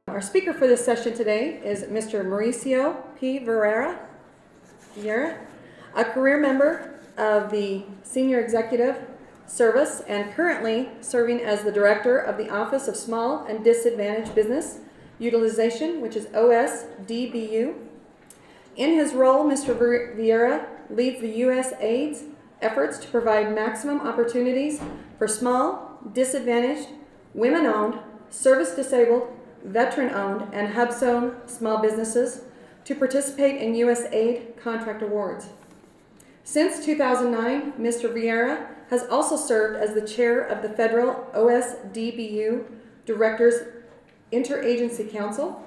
Our speaker for this session today is Mr. Mauricio P. Vera, a career member of the Senior Executive Service and currently serving as the Director of the Office of Small and Disadvantaged Business Utilization, which is OSDBU. In his role, Mr. Vera leads the USAID's efforts to provide maximum opportunities for small, disadvantaged, women-owned, service-disabled, veteran-owned, and hub-zone small businesses to participate in USAID contract awards. Since 2009, Mr. Vera has also served as the chair of the Federal OSDBU Directors Interagency Council.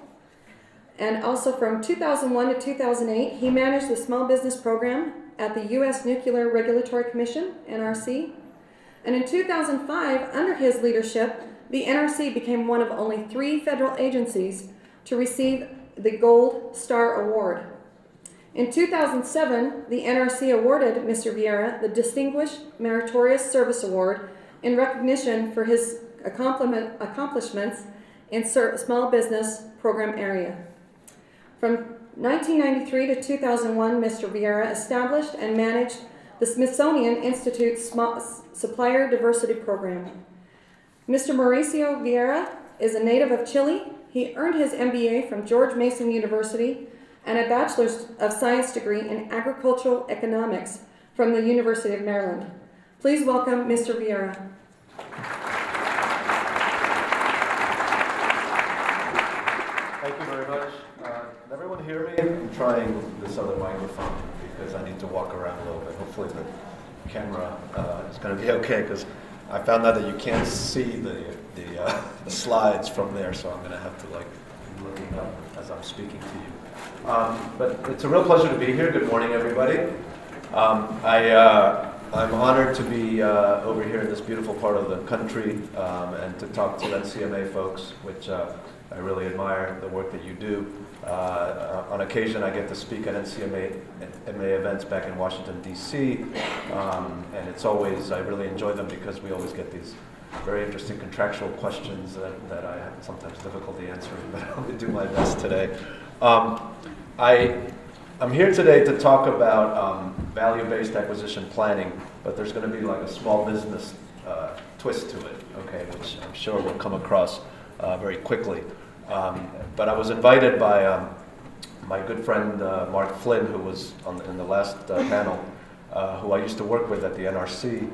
And also from 2001 to 2008, he managed the Small Business Program at the U.S. Nuclear Regulatory Commission, NRC. And in 2005, under his leadership, the NRC became one of only 3 federal agencies to receive the Gold Star Award. In 2007, the NRC awarded Mr. Vera the Distinguished Meritorious Service Award in recognition for his accomplishments in small business program area. From 1993 to 2001, Mr. Vera established and managed the Smithsonian Institute's Supplier Diversity Program. Mr. Mauricio Vera is a native of Chile. He earned his MBA from George Mason University and a Bachelor's of Science degree in Agricultural Economics from the University of Maryland. Please welcome Mr. Vera. Thank you very much. Can everyone hear me? I'm trying this other microphone because I need to walk around a little bit. Hopefully the camera is going to be okay, because I found out that you can't see the slides from there, so I'm going to have to be looking up as I'm speaking to you. But it's a real pleasure to be here. Good morning, everybody. I'm honored to be over here in this beautiful part of the country and to talk to NCMA folks, which I really admire the work that you do. On occasion, I get to speak at NCMA events back in Washington, D.C., and it's always, I really enjoy them because we always get these very interesting contractual questions that I have sometimes difficulty answering, but I'm going to do my best today. I'm here today to talk about value-based acquisition planning, but there's going to be like a small business twist to it, okay, which I'm sure we'll come across very quickly. But I was invited by my good friend Mark Flynn, who was in the last panel, who I used to work with at the NRC.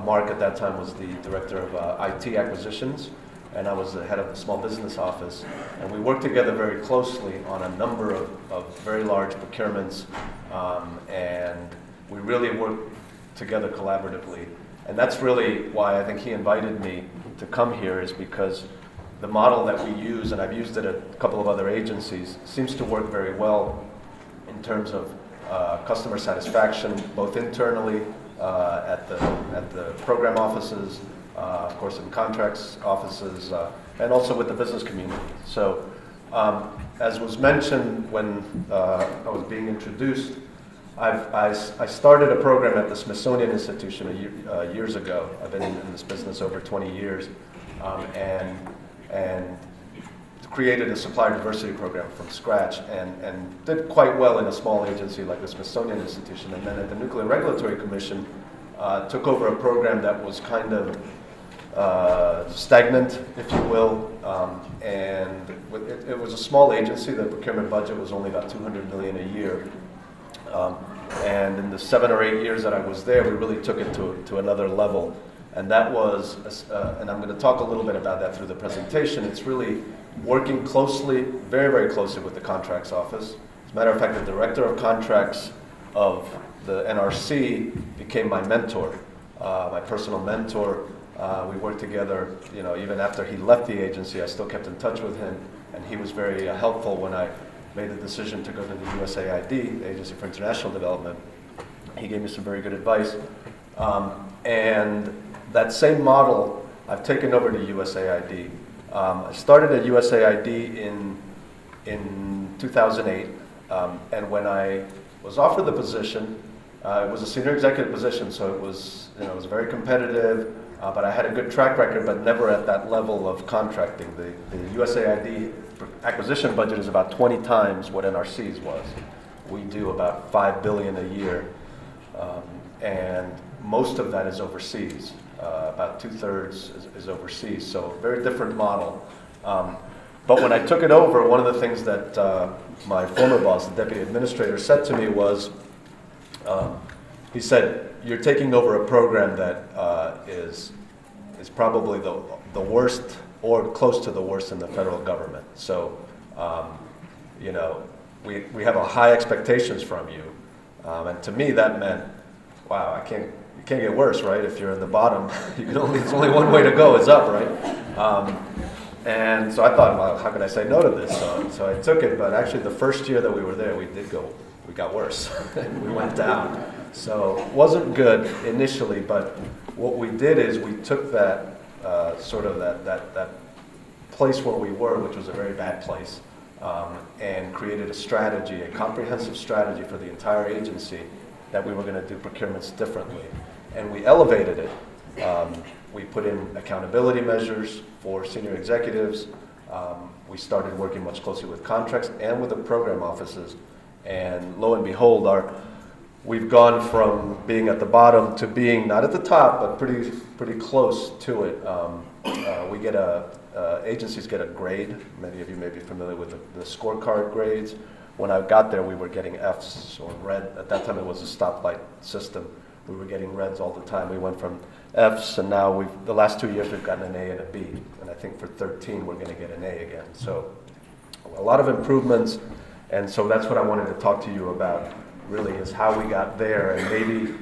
Mark at that time was the director of IT acquisitions, and I was the head of the small business office. And we worked together very closely on a number of very large procurements, and we really worked together collaboratively. And that's really why I think he invited me to come here, is because the model that we use, and I've used it at a couple of other agencies, seems to work very well in terms of customer satisfaction, both internally at the program offices, of course in contracts offices, and also with the business community. So as was mentioned when I was being introduced, I started a program at the Smithsonian Institution years ago. I've been in this business over 20 years, and created a supplier diversity program from scratch, and did quite well in a small agency like the Smithsonian Institution. And then at the Nuclear Regulatory Commission, took over a program that was kind of stagnant, if you will, and it was a small agency. The procurement budget was only about $200 million a year. And in the 7 or 8 years that I was there, we really took it to another level. And that was, and I'm going to talk a little bit about that through the presentation, it's really working closely, very, very closely with the contracts office. As a matter of fact, the director of contracts of the NRC became my mentor, my personal mentor. We worked together, even after he left the agency, I still kept in touch with him, and he was very helpful when I made the decision to go to the USAID, the Agency for International Development. He gave me some very good advice. And that same model I've taken over to USAID. I started at USAID in 2008, and when I was offered the position, it was a senior executive position, so it was very competitive. But I had a good track record, but never at that level of contracting. The USAID acquisition budget is about 20 times what NRC's was. We do about $5 billion a year, and most of that is overseas. About 2/3 is overseas, so very different model. But when I took it over, one of the things that my former boss, the deputy administrator, said to me was, he said, "You're taking over a program that is probably the worst or close to the worst in the federal government. So, you know, we have a high expectations from you." And to me, that meant, wow, you can't get worse, right? If you're in the bottom, there's only one way to go, is up, right? And so I thought, well, how could I say no to this? So I took it, but actually the first year that we were there, we got worse. We went down. So it wasn't good initially, but what we did is we took that that place where we were, which was a very bad place, and created a strategy, a comprehensive strategy for the entire agency that we were going to do procurements differently. And we elevated it. We put in accountability measures for senior executives. We started working much closely with contracts and with the program offices. And lo and behold, we've gone from being at the bottom to being not at the top, but pretty close to it. Agencies get a grade. Many of you may be familiar with the scorecard grades. When I got there, we were getting Fs or red. At that time, it was a stoplight system. We were getting reds all the time. We went from Fs, and now the last 2 years, we've gotten an A and a B. And I think for 13, we're going to get an A again. So a lot of improvements. And so that's what I wanted to talk to you about, really, is how we got there. And maybe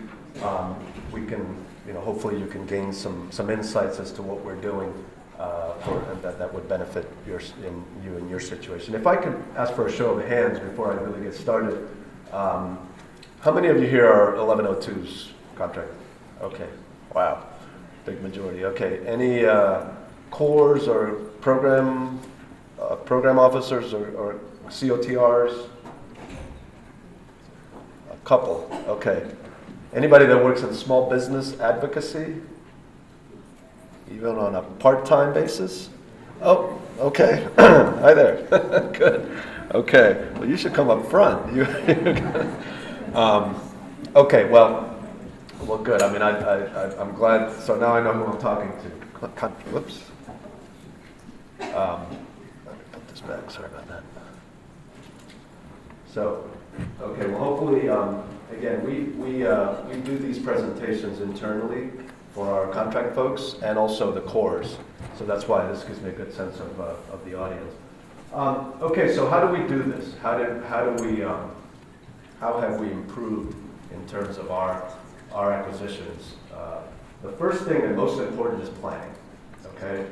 we can, hopefully you can gain some insights as to what we're doing that would benefit you in your situation. If I could ask for a show of hands before I really get started. How many of you here are 1102's contract? Okay, wow, big majority. Okay, any cores or program officers or COTRs? A couple, okay. Anybody that works in small business advocacy? Even on a part-time basis? Oh, okay. Hi there. Good. Okay. Well, you should come up front. Okay. Well, good. I mean, I'm glad. So now I know who I'm talking to. Whoops. Let me put this back. Sorry about that. So, okay. Well, hopefully, again, we do these presentations internally for our contract folks and also the cores. So that's why this gives me a good sense of the audience. Okay, so how do we do this? How have we improved in terms of our acquisitions? The first thing and most important is planning. Okay,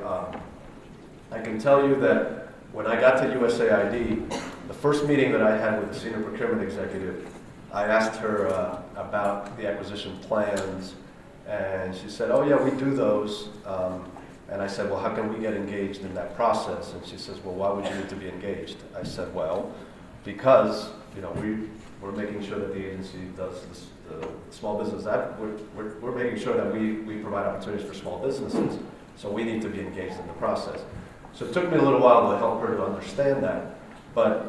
I can tell you that when I got to USAID, the first meeting that I had with the senior procurement executive, I asked her about the acquisition plans. And she said, "Oh yeah, we do those." And I said, "Well, how can we get engaged in that process?" And she says, "Well, why would you need to be engaged?" I said, "Well, because we're making sure that the agency does this, the small business. We're making sure that we provide opportunities for small businesses. So we need to be engaged in the process." So it took me a little while to help her to understand that. But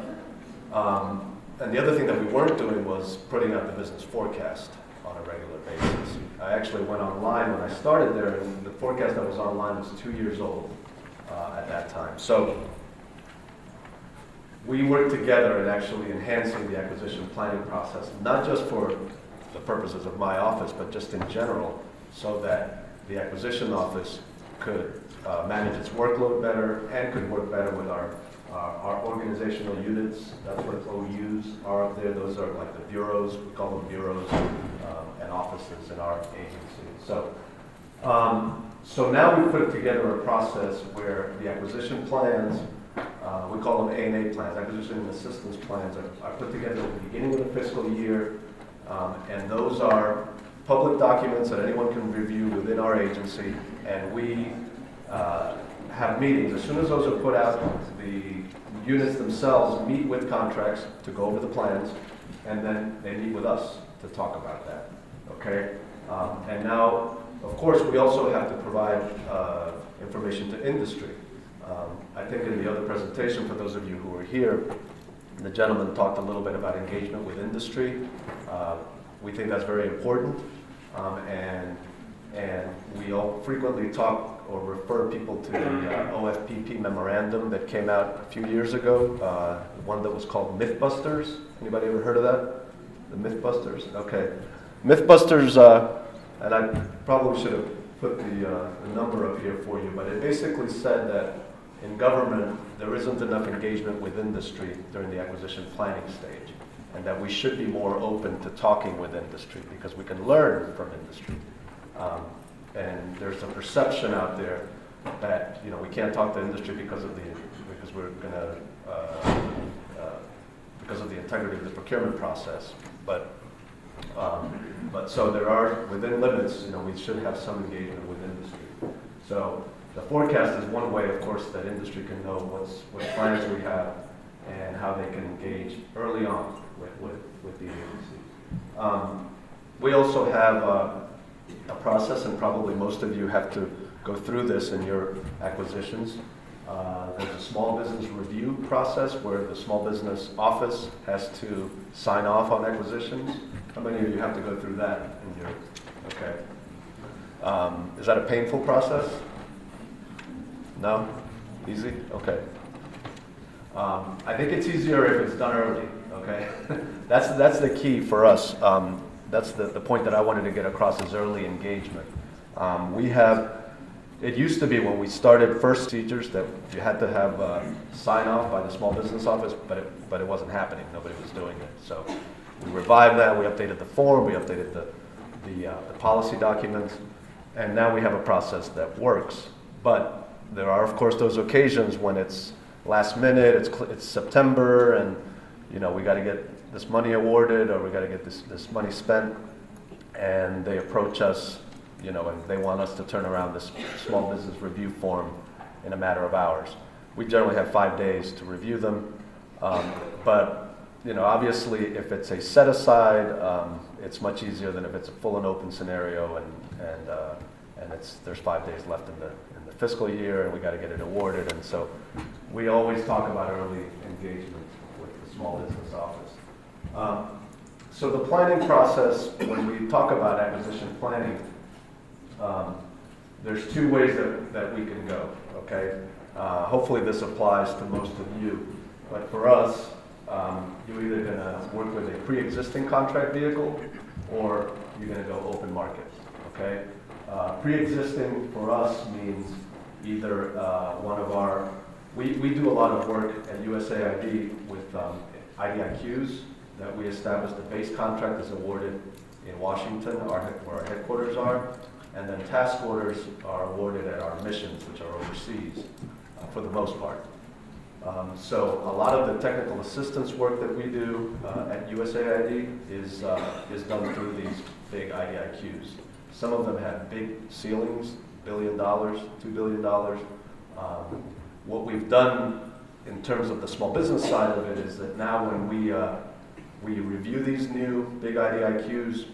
and the other thing that we weren't doing was putting out the business forecast on a regular basis. I actually went online when I started there, and the forecast that was online was 2 years old at that time. So we worked together in actually enhancing the acquisition planning process, not just for the purposes of my office, but just in general, so that the acquisition office could manage its workload better and could work better with our organizational units. That's what OUs are up there. Those are like the bureaus, we call them bureaus, and offices in our agency. So now we put together a process where the acquisition plans, we call them A&A plans, acquisition and assistance plans, are put together at the beginning of the fiscal year, and those are public documents that anyone can review within our agency, and we have meetings. As soon as those are put out, the units themselves meet with contracts to go over the plans, and then they meet with us to talk about that. Okay? And now, of course, we also have to provide information to industry. I think in the other presentation, for those of you who were here, the gentleman talked a little bit about engagement with industry. We think that's very important, and we all frequently talk or refer people to the OFPP memorandum that came out a few years ago, one that was called Mythbusters. Anybody ever heard of that? The Mythbusters? Okay. Mythbusters, and I probably should have put the number up here for you, but it basically said that in government, there isn't enough engagement with industry during the acquisition planning stage, and that we should be more open to talking with industry because we can learn from industry. And there's a perception out there that we can't talk to industry because we're going to because of the integrity of the procurement process. But so there are, within limits, we should have some engagement with industry. So the forecast is one way, of course, that industry can know what plans we have and how they can engage early on with the agency. We also have a process, and probably most of you have to go through this in your acquisitions. There's a small business review process where the small business office has to sign off on acquisitions. How many of you have to go through that in your, okay. Is that a painful process? No? Easy? Okay. I think it's easier if it's done early, okay? That's the key for us. That's the point that I wanted to get across is early engagement. It used to be when we started first procedures that you had to have sign off by the small business office, but it wasn't happening. Nobody was doing it. So we revived that. We updated the form. We updated the policy documents, and now we have a process that works. But there are, of course, those occasions when it's last minute. It's September, and we got to get this money awarded, or we got to get this money spent, and they approach us. And they want us to turn around this small business review form in a matter of hours. We generally have 5 days to review them, but obviously, if it's a set aside, it's much easier than if it's a full and open scenario, and there's 5 days left in the fiscal year, and we got to get it awarded. And so, we always talk about early engagement with the small business office. So the planning process, when we talk about acquisition planning. There's two ways that we can go, okay? Hopefully this applies to most of you, but for us, you're either going to work with a pre-existing contract vehicle or you're going to go open market, okay? Pre-existing for us means either one of our, we do a lot of work at USAID with IDIQs that we established. The base contract is awarded in Washington, where our headquarters are. And then task orders are awarded at our missions, which are overseas, for the most part. So a lot of the technical assistance work that we do at USAID is done through these big IDIQs. Some of them have big ceilings, $1 billion, $2 billion. What we've done in terms of the small business side of it is that now when we review these new big IDIQs,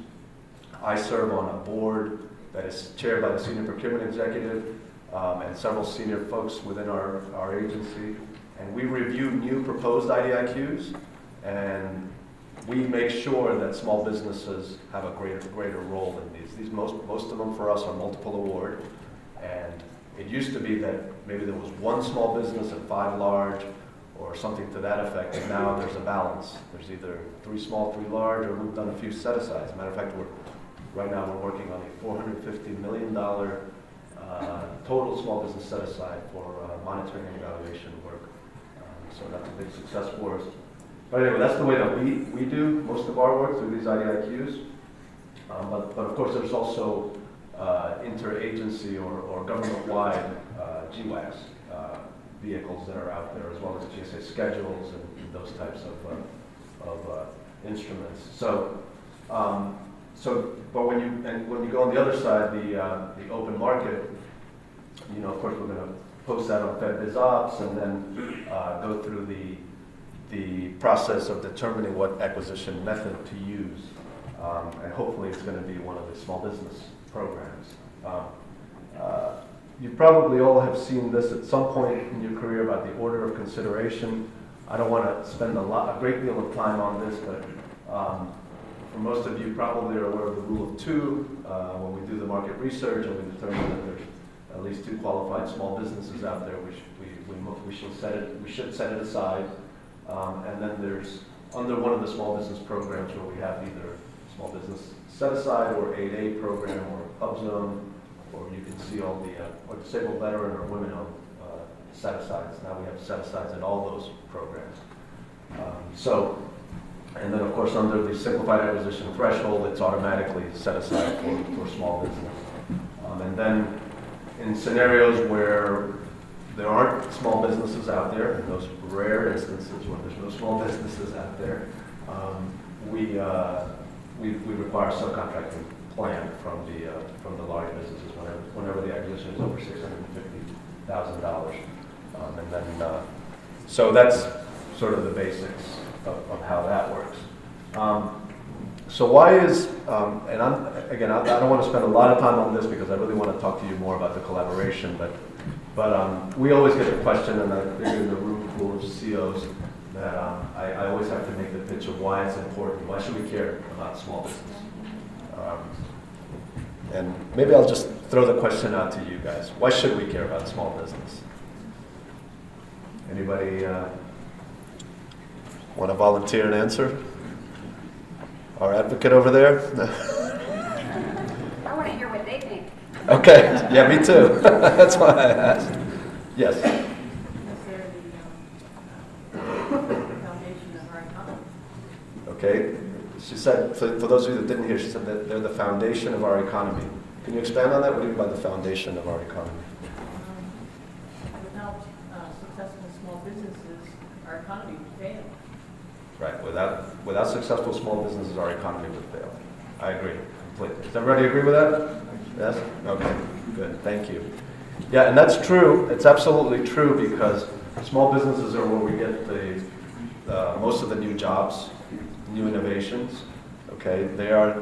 I serve on a board that is chaired by the senior procurement executive and several senior folks within our agency. And we review new proposed IDIQs, and we make sure that small businesses have a greater role in these. Most of them for us are multiple award, and it used to be that maybe there was one small business and 5 large, or something to that effect, and now there's a balance. There's either 3 small, 3 large, or we've done a few set-asides. As a matter of fact, right now we're working on a $450 million total small business set-aside for monitoring and evaluation work. So that's a big success for us. But anyway, that's the way that we do most of our work, through these IDIQs. But of course, there's also interagency or government-wide GWAS vehicles that are out there, as well as GSA schedules and those types of instruments. But when you go on the other side, the open market, of course we're going to post that on FedBizOps and then go through the process of determining what acquisition method to use, and hopefully it's going to be one of the small business programs. you probably all have seen this at some point in your career about the order of consideration. I don't want to spend a great deal of time on this, but for most of you probably are aware of the rule of two. When we do the market research and we determine that there's at least 2 qualified small businesses out there, we should set it aside. And then there's under one of the small business programs where we have either small business set aside or 8A program or hub zone, or you can see all the or disabled veteran or women-owned set asides. Now we have set asides in all those programs. And then of course under the simplified acquisition threshold, it's automatically set aside for small business. And then in scenarios where there aren't small businesses out there, in those rare instances when there's no small businesses out there, we require a subcontracting plan from the large businesses whenever the acquisition is over $650,000. And then so that's sort of the basics of how that works. So why is, and I don't want to spend a lot of time on this because I really want to talk to you more about the collaboration, but we always get the question, and I think in the room full of CEOs, that I always have to make the pitch of why it's important. Why should we care about small business? And maybe I'll just throw the question out to you guys. Why should we care about small business? Anybody want to volunteer an answer? Our advocate over there? I want to hear what they think. Okay, yeah, me too. That's why I asked. Yes? Okay, she said, for those of you that didn't hear, she said that they're the foundation of our economy. Can you expand on that? What do you mean by the foundation of our economy? Without successful small businesses, our economy would fail. Right, without successful small businesses, our economy would fail. I agree completely. Does everybody agree with that? Yes? Okay, good, thank you. Yeah, and that's true. It's absolutely true because small businesses are where we get the most of the new jobs, new innovations. Okay, they're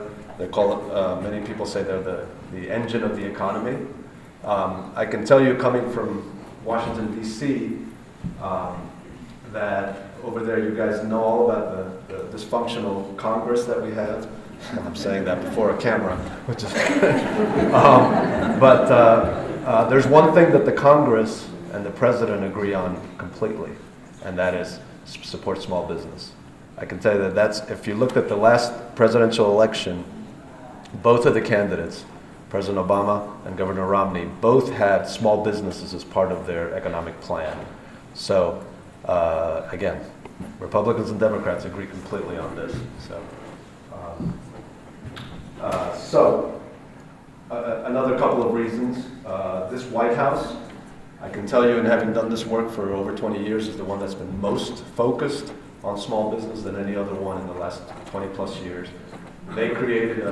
called, many people say they're the engine of the economy. I can tell you, coming from Washington, D.C., that over there you guys know all about the dysfunctional Congress that we have. I'm saying that before a camera, which is but there's one thing that the Congress and the President agree on completely, and that is support small business. I can tell you that's, if you looked at the last presidential election, both of the candidates, President Obama and Governor Romney, both had small businesses as part of their economic plan. So again, Republicans and Democrats agree completely on this. So another couple of reasons. This White House, I can tell you, and having done this work for over 20 years, is the one that's been most focused on small business than any other one in the last 20 plus years. They created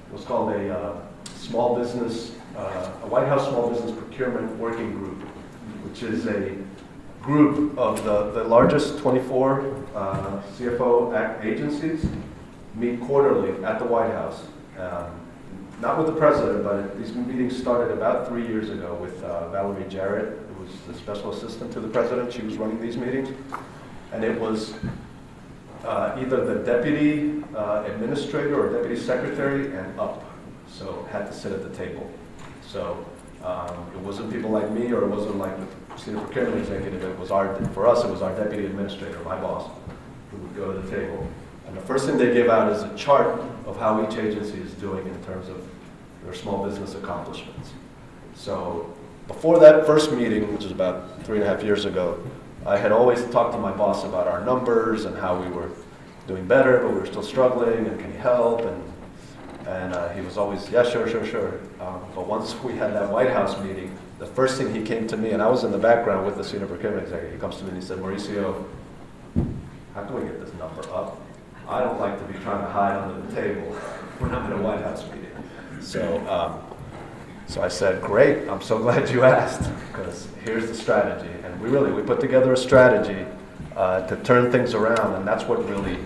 what's called a small business, a White House Small Business Procurement Working Group, which is a group of the largest 24 CFO agencies meet quarterly at the White House. Not with the president, but these meetings started about 3 years ago with Valerie Jarrett, who was the special assistant to the president. She was running these meetings. And it was either the deputy administrator or deputy secretary and up. So had to sit at the table. So it wasn't people like me, or it wasn't like the senior procurement executive. It was for us, it was our deputy administrator, my boss, who would go to the table. And the first thing they give out is a chart of how each agency is doing in terms of their small business accomplishments. So before that first meeting, which was about 3.5 years ago, I had always talked to my boss about our numbers and how we were doing better, but we were still struggling, and can you help? And he was always, yeah, sure. But once we had that White House meeting, the first thing he came to me, and I was in the background with the senior procurement executive, he comes to me and he said, Mauricio, how can we get this number up? I don't like to be trying to hide under the table when I'm in a White House meeting. So I said, great, I'm so glad you asked, because here's the strategy. And we put together a strategy to turn things around, and that's what really,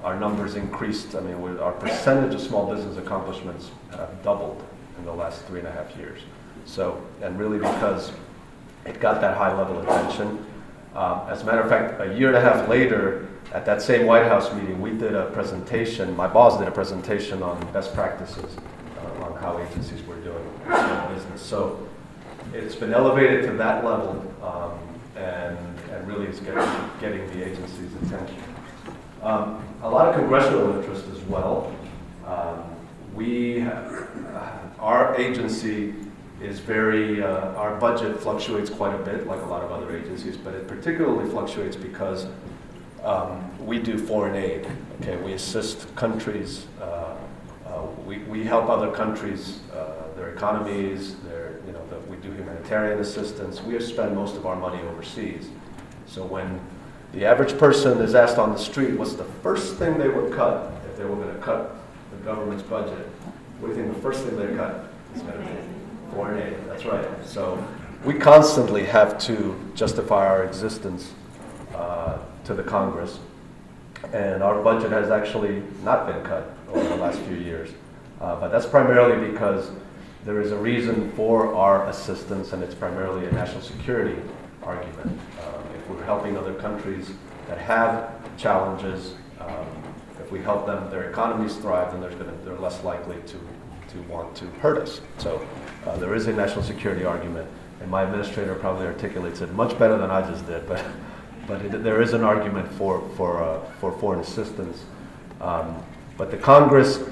our numbers increased. I mean, our percentage of small business accomplishments have doubled in the last 3.5 years. So, and really because it got that high level attention. As a matter of fact, a year and a half later, at that same White House meeting, we did a presentation, my boss did a presentation on best practices on how agencies were doing business. So it's been elevated to that level, and really is getting the agency's attention. A lot of congressional interest as well. Our agency is our budget fluctuates quite a bit, like a lot of other agencies, but it particularly fluctuates because we do foreign aid. Okay, we assist countries. We help other countries, their economies. We do humanitarian assistance. We spend most of our money overseas. So when the average person is asked on the street, what's the first thing they would cut if they were going to cut the government's budget? What do you think the first thing they cut is going to be? Foreign aid. That's right. So we constantly have to justify our existence to the Congress, and our budget has actually not been cut over the last few years. But that's primarily because there is a reason for our assistance, and it's primarily a national security argument. If we're helping other countries that have challenges, if we help them, their economies thrive, then they're less likely to want to hurt us. So there is a national security argument, and my administrator probably articulates it much better than I just did, but there is an argument for foreign assistance. But the Congress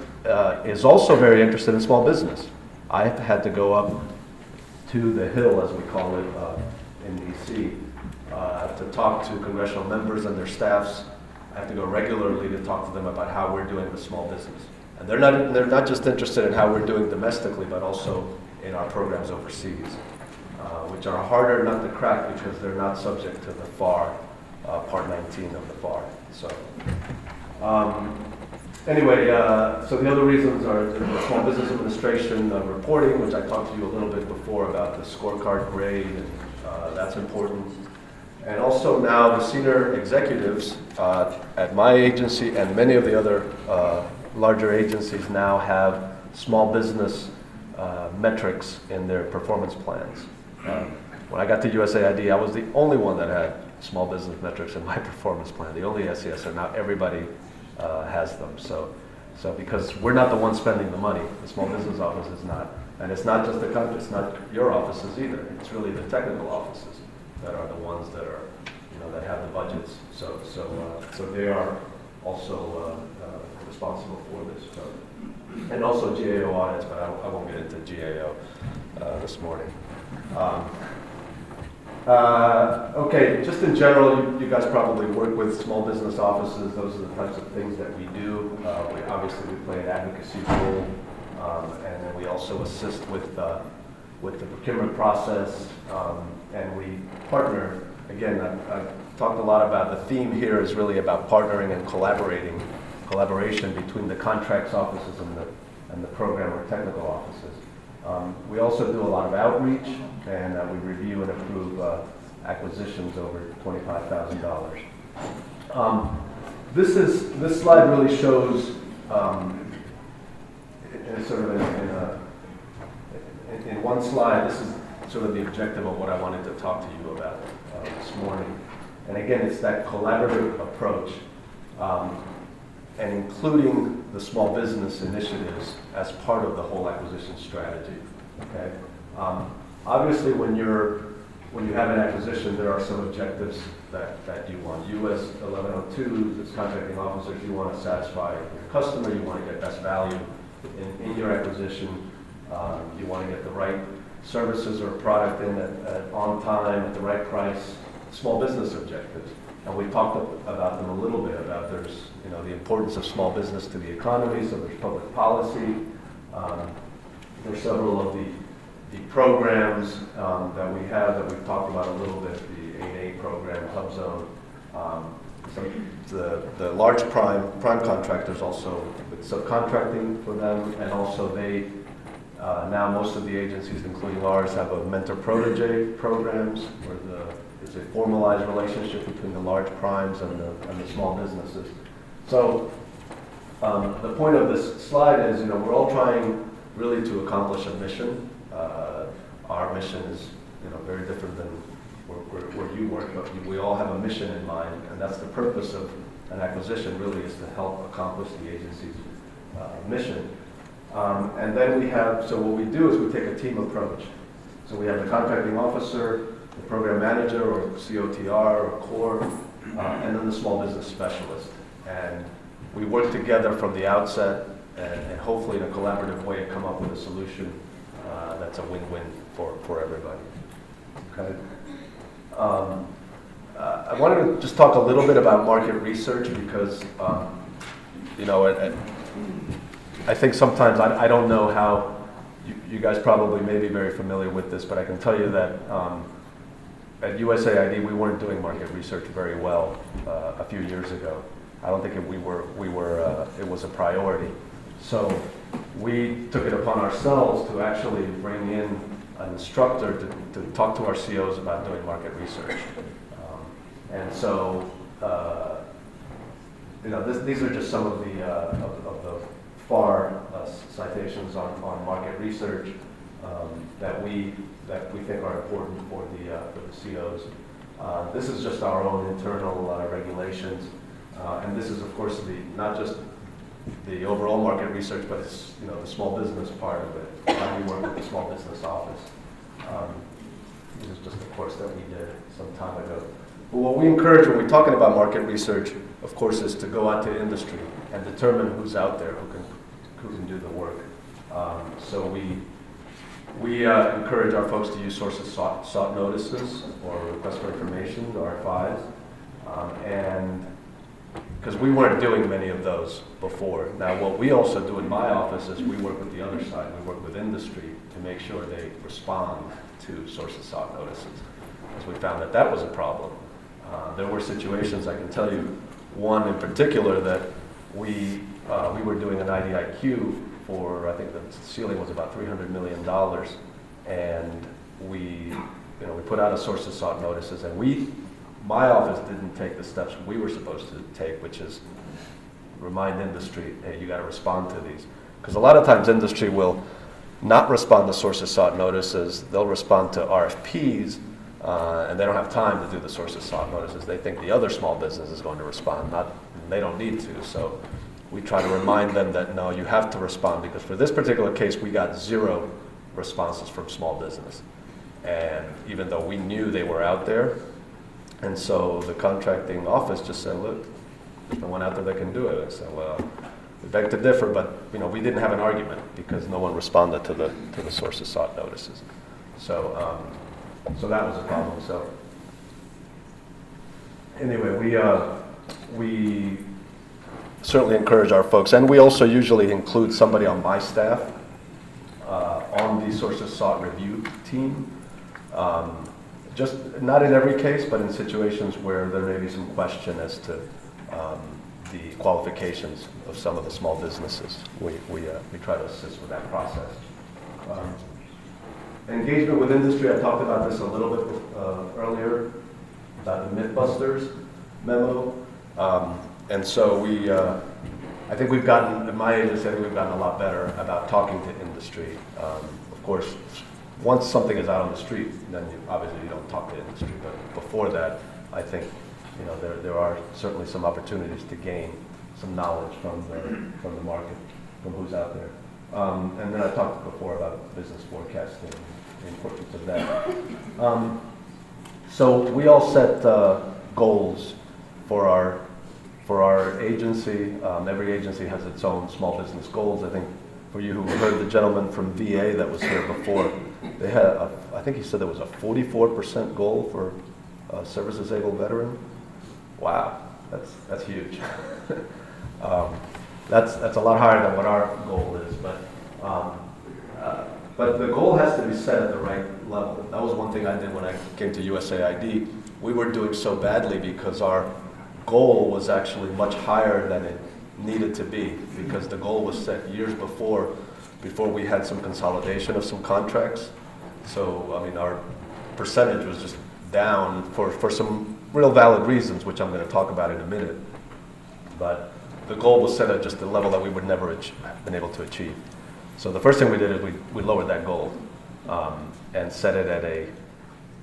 is also very interested in small business. I had to go up to the Hill, as we call it, in D.C., to talk to congressional members and their staffs. I have to go regularly to talk to them about how we're doing with small business. And they're not just interested in how we're doing domestically, but also in our programs overseas, which are harder nut to crack because they're not subject to the FAR, Part 19 of the FAR. So anyway, so the other reasons are the Small Business Administration reporting, which I talked to you a little bit before about the scorecard grade, and that's important. And also now the senior executives at my agency and many of the other larger agencies now have small business metrics in their performance plans. When I got to USAID, I was the only one that had small business metrics in my performance plan, the only SES, and now everybody has them. So because we're not the ones spending the money, the small business office is not. And it's not just the country, it's not your offices either. It's really the technical offices that are the ones that are, that have the budgets. So they are also responsible for this. So, and also GAO audits, but I won't get into GAO this morning. Okay, just in general, you guys probably work with small business offices. Those are the types of things that we do. Obviously, we play an advocacy role, and then we also assist with the procurement process, and we partner. Again, I've talked a lot about the theme here is really about partnering and collaboration between the contracts offices and the program or technical offices. We also do a lot of outreach, and we review and approve acquisitions over $25,000. This slide really shows, in one slide, this is sort of the objective of what I wanted to talk to you about this morning. And again, it's that collaborative approach, and including the small business initiatives as part of the whole acquisition strategy. Okay. Obviously, when you have an acquisition, there are some objectives that you want. US 1102, as contracting officers, you want to satisfy your customer. You want to get best value in your acquisition. You want to get the right services or product in on time at the right price. Small business objectives. And we talked about them a little bit, about there's the importance of small business to the economy, so there's public policy. There's several of the programs that we have that we've talked about a little bit, the 8A program, Hub Zone. The large prime contractors also with subcontracting for them, and also they, now most of the agencies, including ours, have a mentor-protege programs where it's a formalized relationship between the large primes and the small businesses. So the point of this slide is, we're all trying really to accomplish a mission. our mission is, very different than where you work, but we all have a mission in mind, and that's the purpose of an acquisition, really, is to help accomplish the agency's mission. And then so what we do is we take a team approach. So we have the contracting officer, the program manager, or COTR, or core, and then the small business specialist. And we work together from the outset, and hopefully in a collaborative way come up with a solution that's a win-win for everybody. Okay. I wanted to just talk a little bit about market research because, I think sometimes I don't know how you guys probably may be very familiar with this, but I can tell you that at USAID we weren't doing market research very well a few years ago. I don't think it was a priority. So we took it upon ourselves to actually bring in an instructor to talk to our COs about doing market research. And so, these are just some of the FAR citations on market research that we think are important for the COs. This is just our own internal regulations, and this is, of course, not just the overall market research, but it's the small business part of it. How we work with the small business office. This is just a course that we did some time ago. But what we encourage when we're talking about market research, of course, is to go out to industry and determine who's out there who can do the work. So we encourage our folks to use sources sought notices or requests for information, RFIs, and because we weren't doing many of those before. Now, what we also do in my office is we work with the other side. We work with industry to make sure they respond to sources sought notices, because we found that was a problem. There were situations, I can tell you, one in particular that we were doing an IDIQ for, I think the ceiling was about $300 million, and we put out a sources sought notices, and my office didn't take the steps we were supposed to take, which is remind industry, hey, you got to respond to these. Because a lot of times industry will not respond to sources sought notices. They'll respond to RFPs, and they don't have time to do the sources sought notices. They think the other small business is going to respond. They don't need to. So we try to remind them that, no, you have to respond, because for this particular case, we got 0 responses from small business. And even though we knew they were out there, and so the contracting office just said, look, there's no one out there that can do it. I said, well, we beg to differ, but we didn't have an argument because no one responded to the sources sought notices. So that was a problem. So anyway, we certainly encourage our folks, and we also usually include somebody on my staff on the sources sought review team. Just not in every case, but in situations where there may be some question as to the qualifications of some of the small businesses. We try to assist with that process. Engagement with industry, I talked about this a little bit earlier, about the Mythbusters memo. And so I think we've gotten, at my agency, I think we've gotten a lot better about talking to industry. Of course, once something is out on the street, then obviously you don't talk to industry. But before that, I think there are certainly some opportunities to gain some knowledge from the market, from who's out there. And then I talked before about business forecasting, the importance of that. So we all set goals for our agency. Every agency has its own small business goals. I think for you who heard the gentleman from VA that was here before, they had, I think he said there was a 44% goal for service-disabled veteran. Wow, that's huge. That's a lot higher than what our goal is, but the goal has to be set at the right level. That was one thing I did when I came to USAID. We were doing so badly because our goal was actually much higher than it needed to be, because the goal was set years before we had some consolidation of some contracts. So, I mean, our percentage was just down for some real valid reasons, which I'm going to talk about in a minute. But the goal was set at just a level that we would never have been able to achieve. So the first thing we did is we lowered that goal. and set it at a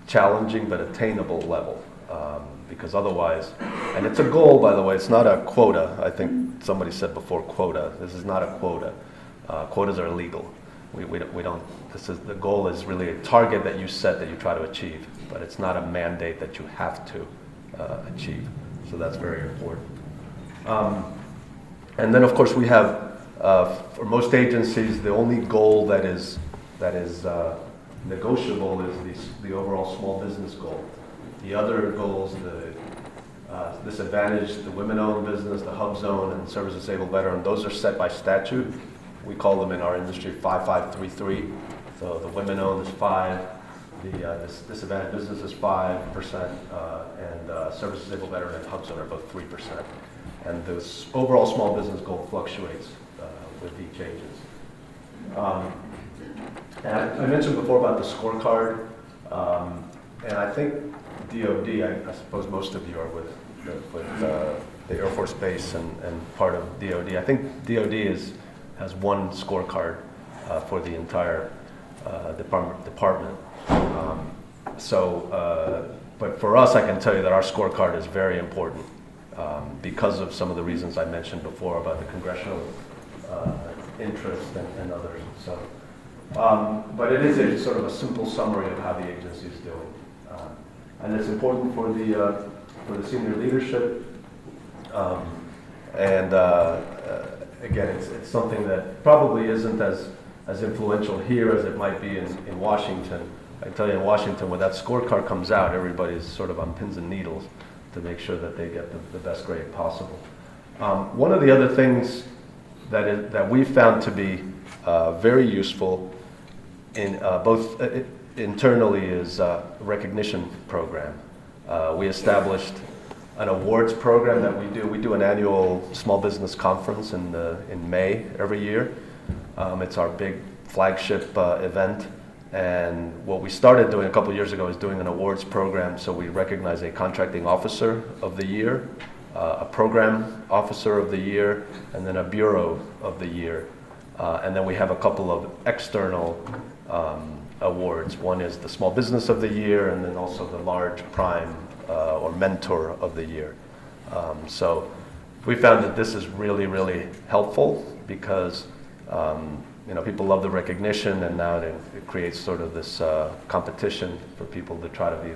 challenging but attainable level. Because otherwise, and it's a goal, by the way, it's not a quota. I think somebody said before quota. This is not a quota. Quotas are illegal. We don't, the goal is really a target that you set that you try to achieve, but it's not a mandate that you have to achieve. So that's very important. And then of course we have, for most agencies, the only goal that is negotiable is the overall small business goal. The other goals, the disadvantaged, the women-owned business, the hub zone, and service disabled veteran, those are set by statute. We call them in our industry 5533. So the women-owned is 5, the disadvantaged business is 5%, and service disabled veteran and hub zone are both 3%. And the overall small business goal fluctuates with each agency. And I mentioned before about the scorecard, and I think DoD, I suppose most of you are with the Air Force Base and part of DoD. I think DoD has one scorecard for the entire department. But for us, I can tell you that our scorecard is very important because of some of the reasons I mentioned before about the congressional interest and others. So, but it is a sort of a simple summary of how the agency is doing. And it's important for the senior leadership. Again, it's something that probably isn't as influential here as it might be in Washington. I can tell you in Washington, when that scorecard comes out, everybody's sort of on pins and needles to make sure that they get the best grade possible. One of the other things that we found to be very useful in both internally is a recognition program. We established an awards program that we do. We do an annual small business conference in May every year. It's our big flagship event. And what we started doing a couple of years ago is doing an awards program. So we recognize a contracting officer of the year, a program officer of the year, and then a bureau of the year. And then we have a couple of external awards. One is the small business of the year, and then also the large prime or mentor of the year. So we found that this is really, really helpful because people love the recognition, and now it creates sort of this competition for people to try to be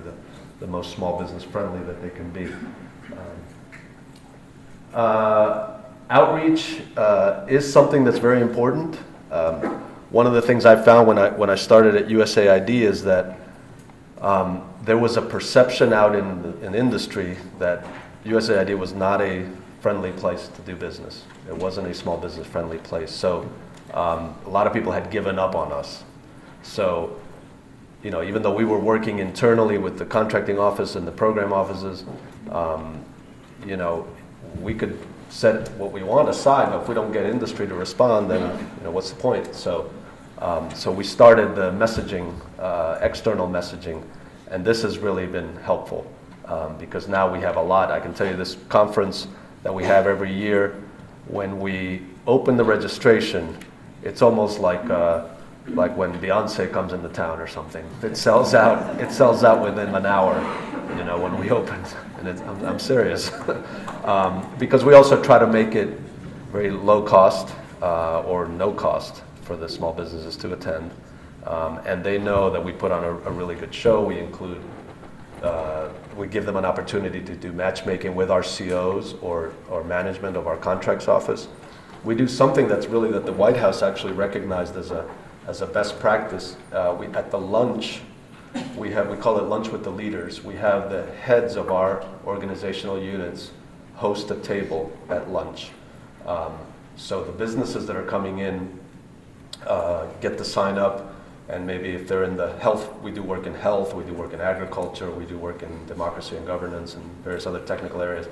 the most small business friendly that they can be. Outreach is something that's very important. One of the things I found when I started at USAID is that there was a perception out in industry that USAID was not a friendly place to do business. It wasn't a small business friendly place. So a lot of people had given up on us. So, even though we were working internally with the contracting office and the program offices, we could set what we want aside, but if we don't get industry to respond, then what's the point? So we started the messaging, external messaging, and this has really been helpful because now we have a lot. I can tell you this conference that we have every year, when we open the registration, it's almost like when Beyonce comes into town or something. It sells out within an hour, when we open. And I'm serious. Because we also try to make it very low cost or no cost for the small businesses to attend. And they know that we put on a really good show. We include, we give them an opportunity to do matchmaking with our COs or management of our contracts office. We do something that's really that the White House actually recognized as a best practice. At the lunch, we call it Lunch with the Leaders. We have the heads of our organizational units host a table at lunch. So the businesses that are coming in get to sign up, and maybe if they're in the health, we do work in health, we do work in agriculture, we do work in democracy and governance and various other technical areas.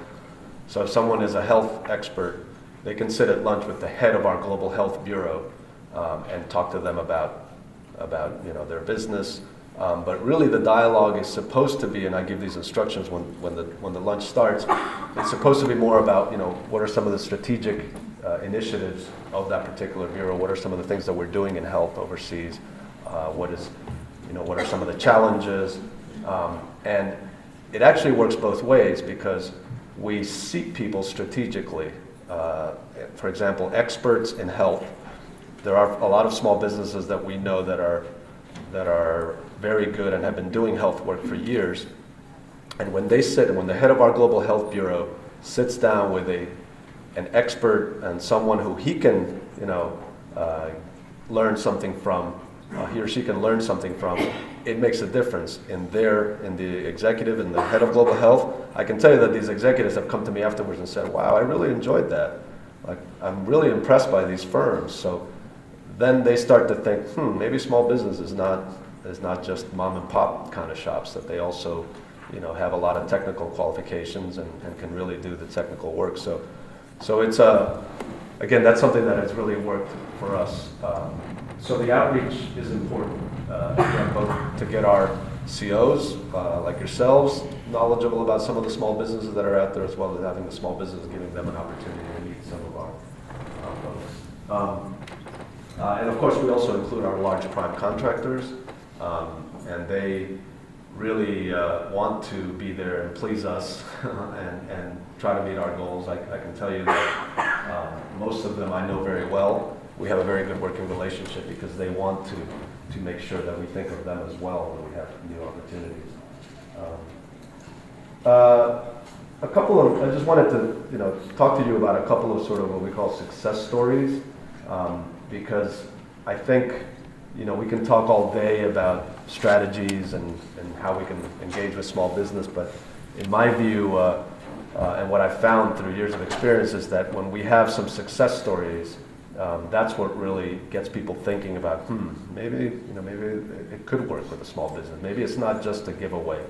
So if someone is a health expert, they can sit at lunch with the head of our Global Health Bureau and talk to them about their business. But really the dialogue is supposed to be, and I give these instructions when the lunch starts, it's supposed to be more about what are some of the strategic initiatives of that particular bureau, what are some of the things that we're doing in health overseas, what is, what are some of the challenges, and it actually works both ways because we seek people strategically. For example, experts in health. There are a lot of small businesses that we know that are very good and have been doing health work for years. And when the head of our Global Health Bureau sits down with an expert and someone who he can, learn something from, he or she can learn something from, it makes a difference in the executive and the head of global health. I can tell you that these executives have come to me afterwards and said, wow, I really enjoyed that. Like, I'm really impressed by these firms. So then they start to think, maybe small business is not just mom and pop kind of shops, that they also, have a lot of technical qualifications and can really do the technical work. So it's again, that's something that has really worked for us. So the outreach is important, again, both to get our COs, like yourselves, knowledgeable about some of the small businesses that are out there, as well as having the small businesses, giving them an opportunity to meet some of our folks. And of course, we also include our large prime contractors, and they really want to be there and please us and try to meet our goals. I can tell you that most of them I know very well. We have a very good working relationship because they want to make sure that we think of them as well when we have new opportunities. I just wanted to talk to you about a couple of sort of what we call success stories, because I think we can talk all day about strategies and how we can engage with small business, but in my view, and what I've found through years of experience is that when we have some success stories, that's what really gets people thinking about, maybe it could work with a small business. Maybe it's not just a giveaway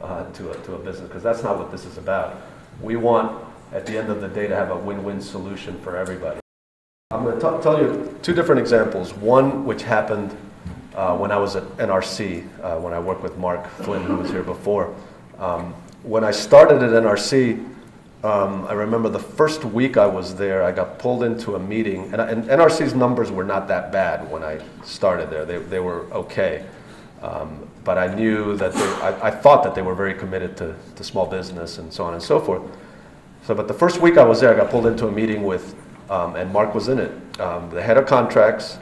to a business, because that's not what this is about. We want, at the end of the day, to have a win-win solution for everybody. I'm going to tell you two different examples. One which happened when I was at NRC, when I worked with Mark Flynn, who was here before. When I started at NRC, I remember the first week I was there, I got pulled into a meeting, and NRC's numbers were not that bad when I started there. They were okay. But I knew that I thought that they were very committed to small business and so on and so forth. But the first week I was there, I got pulled into a meeting with, and Mark was in it, the head of contracts.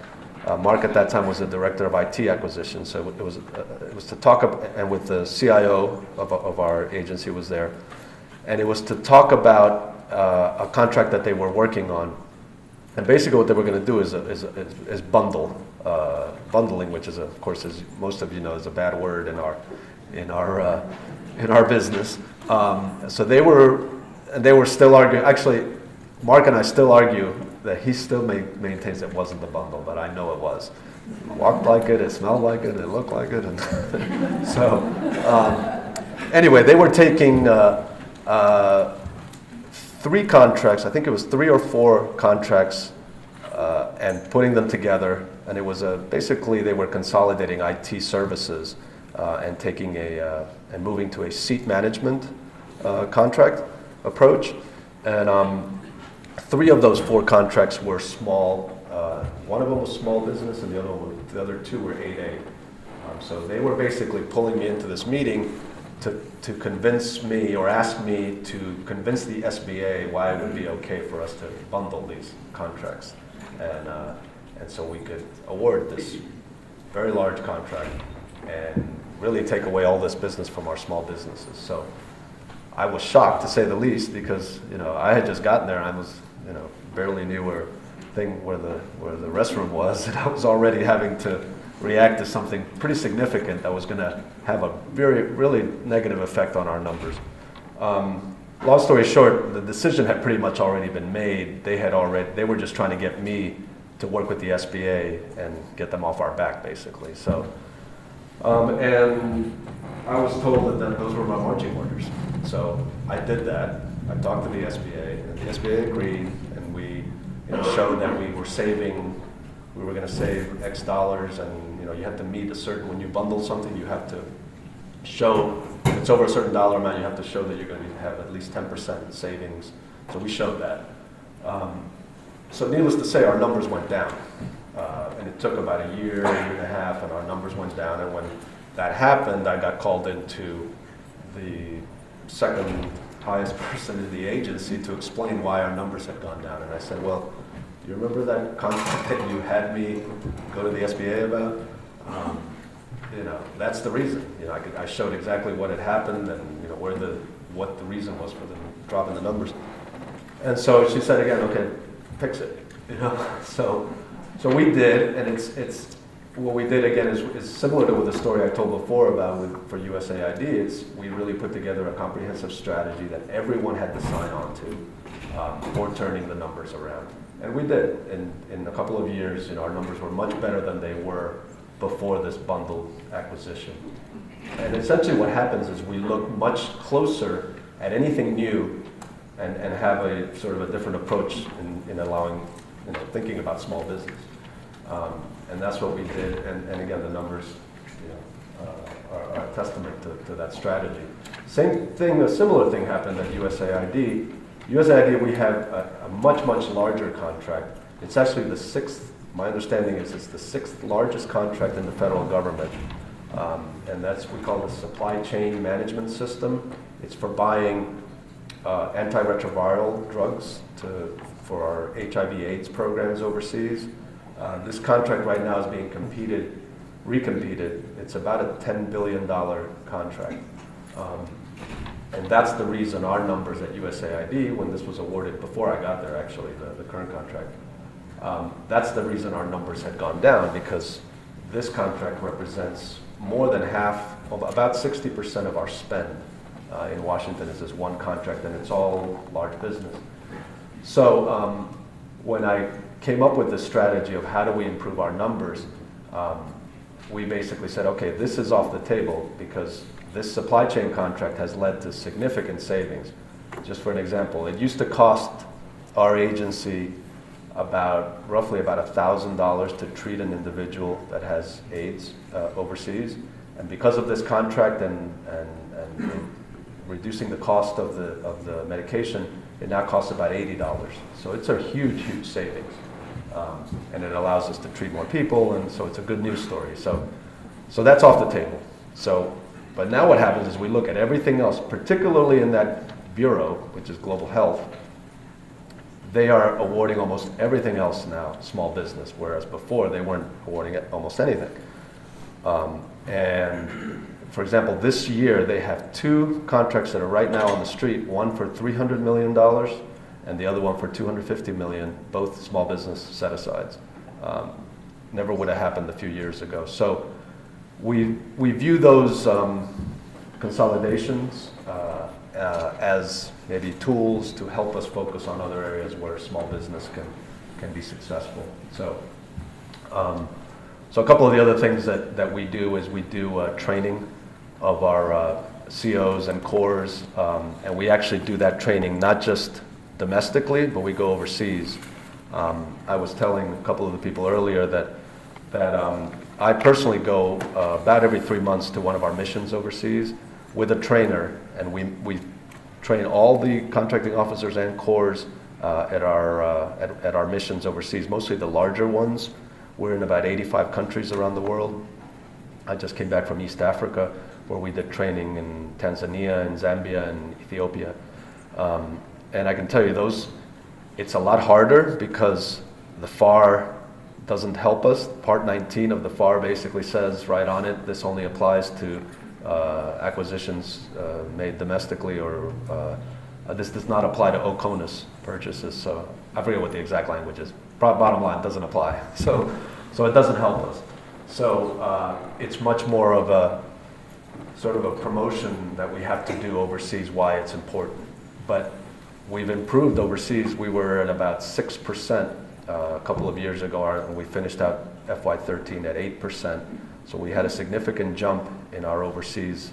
Mark at that time was the director of IT acquisition, so it was to talk and with the CIO of our agency was there, and it was to talk about a contract that they were working on, and basically what they were going to do is bundling, which is, of course, as most of you know, is a bad word in our business. So they were still arguing. Actually, Mark and I still argue that he still maintains it wasn't the bundle, but I know it was. It walked like it smelled like it looked like it, and so anyway, they were taking 3 contracts. I think it was 3 or 4 contracts, and putting them together. And it was basically they were consolidating IT services and taking and moving to a seat management contract approach. And 3 of those 4 contracts were small. One of them was small business, and the other 2 were 8A. So they were basically pulling me into this meeting to convince me or ask me to convince the SBA why it would be okay for us to bundle these contracts, and so we could award this very large contract and really take away all this business from our small businesses. So I was shocked, to say the least, because I had just gotten there and I was barely knew where the restroom was, and I was already having to react to something pretty significant that was going to have a really negative effect on our numbers. Long story short, the decision had pretty much already been made. They were just trying to get me to work with the SBA and get them off our back, basically. So, and I was told that those were my marching orders. So I did that. I talked to the SBA, and the SBA agreed, and we showed that we were going to save X dollars, and you have to meet when you bundle something, you have to show, if it's over a certain dollar amount, you have to show that you're going to have at least 10% savings. So we showed that. So needless to say, our numbers went down. And it took about a year and a half, and our numbers went down. And when that happened, I got called into the second highest person in the agency to explain why our numbers had gone down. And I said, well, do you remember that contract that you had me go to the SBA about? That's the reason. I showed exactly what had happened and what the reason was for the drop in the numbers. And so she said again, okay, fix it. So we did, and it's what we did again is similar to the story I told before about for USAID. We really put together a comprehensive strategy that everyone had to sign on to for turning the numbers around. And we did. In a couple of years, our numbers were much better than they were before this bundled acquisition. And essentially what happens is we look much closer at anything new and have a sort of a different approach in allowing, thinking about small business. And that's what we did. And again, the numbers are a testament to that strategy. Same thing, a similar thing happened at USAID. USAID, we have a much, much larger contract. It's actually the sixth, my understanding is it's the sixth largest contract in the federal government. And we call it the supply chain management system. It's for buying antiretroviral drugs for our HIV/AIDS programs overseas. This contract right now is being recompeted. It's about a $10 billion contract. And that's the reason our numbers at USAID, when this was awarded before I got there actually, the current contract, that's the reason our numbers had gone down, because this contract represents more than half, about 60% of our spend in Washington is this one contract, and it's all large business. So when I came up with this strategy of how do we improve our numbers, we basically said, okay, this is off the table because this supply chain contract has led to significant savings. Just for an example, it used to cost our agency roughly about $1,000 to treat an individual that has AIDS overseas. And because of this contract and reducing the cost of the medication, it now costs about $80. So it's a huge, huge savings. And it allows us to treat more people, and so it's a good news story. So that's off the table. But now what happens is we look at everything else, particularly in that bureau, which is global health. They are awarding almost everything else now, small business, whereas before they weren't awarding almost anything. And for example, this year they have two contracts that are right now on the street, one for $300 million and the other one for $250 million, both small business set-asides. Never would have happened a few years ago. So we view those consolidations as maybe tools to help us focus on other areas where small business can be successful. So a couple of the other things that we do is we do training of our COs and cores, and we actually do that training not just domestically, but we go overseas. I was telling a couple of the people earlier that I personally go about every 3 months to one of our missions overseas with a trainer, and we train all the contracting officers and cores at our missions overseas, mostly the larger ones. We're in about 85 countries around the world. I just came back from East Africa, where we did training in Tanzania and Zambia and Ethiopia. And I can tell you it's a lot harder because the FAR doesn't help us. Part 19 of the FAR basically says right on it, this only applies to acquisitions made domestically, or this does not apply to OCONUS purchases. So I forget what the exact language is. Bottom line, doesn't apply. So it doesn't help us. So it's much more of a sort of a promotion that we have to do overseas, why it's important. But we've improved overseas. We were at about 6% a couple of years ago, and we finished out FY13 at 8%. So we had a significant jump in our overseas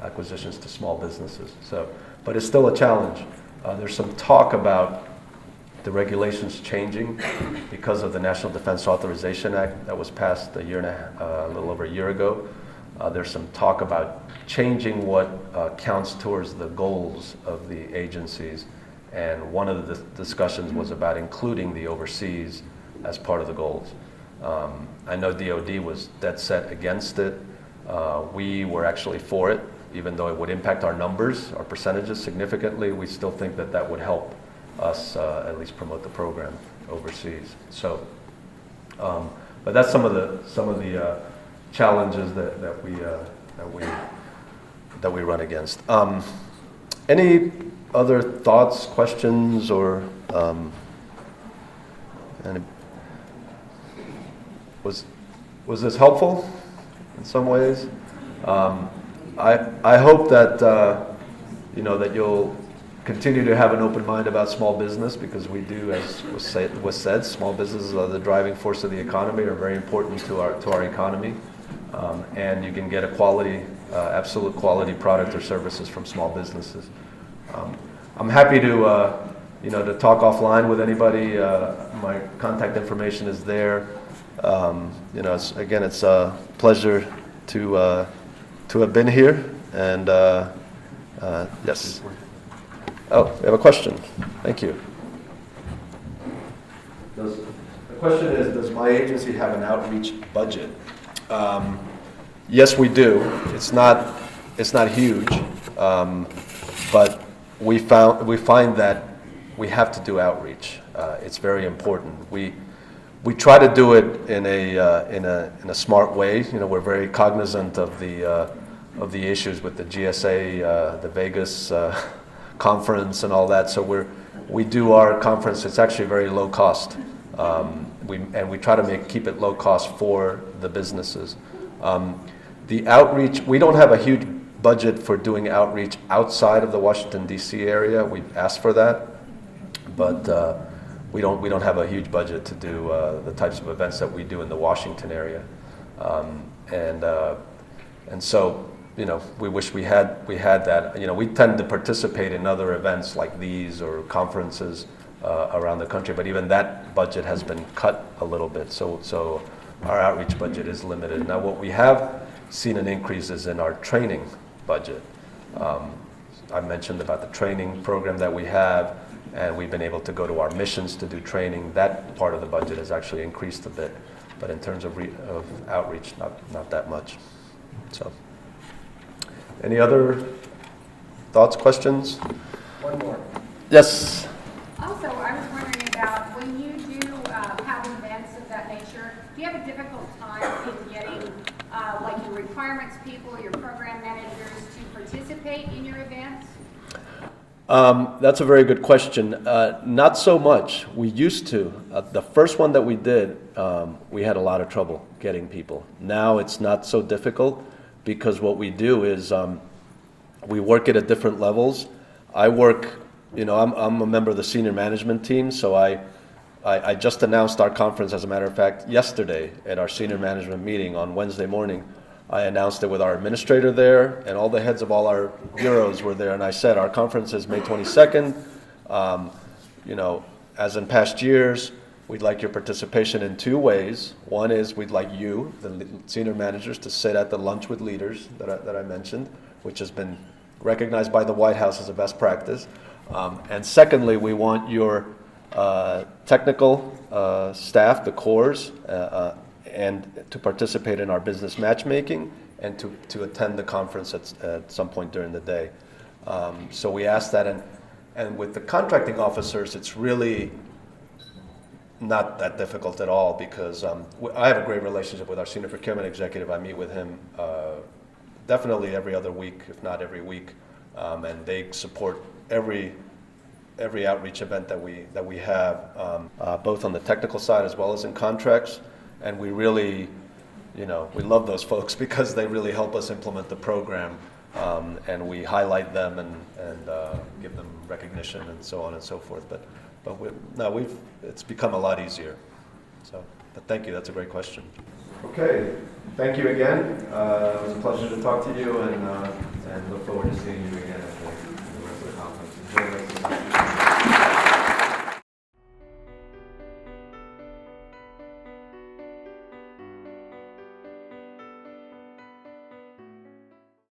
acquisitions to small businesses. But it's still a challenge. There's some talk about the regulations changing because of the National Defense Authorization Act that was passed a little over a year ago. There's some talk about changing what counts towards the goals of the agencies, and one of the discussions was about including the overseas as part of the goals. I know DOD was dead set against it. We were actually for it, even though it would impact our numbers, our percentages significantly. We still think that that would help us at least promote the program overseas. So, but that's some of the challenges that we run against. Any other thoughts, questions, or was this helpful in some ways? I hope that that you'll continue to have an open mind about small business, because we do, as was said, small businesses are the driving force of the economy, are very important to our economy, and you can get a quality, absolute quality product or services from small businesses. I'm happy to to talk offline with anybody. My contact information is there. It's a pleasure to have been here, and yes. Oh, we have a question. Thank you. The question is, does my agency have an outreach budget? Yes, we do. It's not huge, but we find that we have to do outreach. It's very important. We try to do it in a smart way. We're very cognizant of the issues with the GSA, the Vegas conference and all that. So we do our conference. It's actually very low cost. We try to keep it low cost for the businesses. The outreach, we don't have a huge budget for doing outreach outside of the Washington D.C. area. We've asked for that, but we don't have a huge budget to do the types of events that we do in the Washington area, and so we wish we had that. We tend to participate in other events like these or conferences around the country, but even that budget has been cut a little bit. So our outreach budget is limited. Now, what we have seen an increase is in our training budget. I mentioned about the training program that we have, and we've been able to go to our missions to do training. That part of the budget has actually increased a bit, but in terms of outreach, not that much. So, any other thoughts, questions? One more. Yes. Also, I was wondering about when you do have events of that nature, do you have a difficult time in getting like your requirements people, your program managers to participate in your events? That's a very good question. Not so much. We used to. The first one that we did, we had a lot of trouble getting people. Now it's not so difficult, because what we do is we work at different levels. I work, I'm a member of the senior management team, so I just announced our conference, as a matter of fact, yesterday at our senior management meeting on Wednesday morning. I announced it with our administrator there, and all the heads of all our bureaus were there, and I said our conference is May 22nd. As in past years, we'd like your participation in two ways. One is we'd like you, the senior managers, to sit at the lunch with leaders that I mentioned, which has been recognized by the White House as a best practice. And secondly, we want your technical staff, the cores, and to participate in our business matchmaking, and to attend the conference at some point during the day. So we asked that, and with the contracting officers, it's really not that difficult at all, because I have a great relationship with our senior procurement executive. I meet with him definitely every other week, if not every week, and they support every outreach event that we have, both on the technical side as well as in contracts. And we really, we love those folks, because they really help us implement the program, and we highlight them and give them recognition and so on and so forth. But it's become a lot easier. So, but thank you. That's a great question. Okay, thank you again. It was a pleasure to talk to you, and look forward to seeing you again.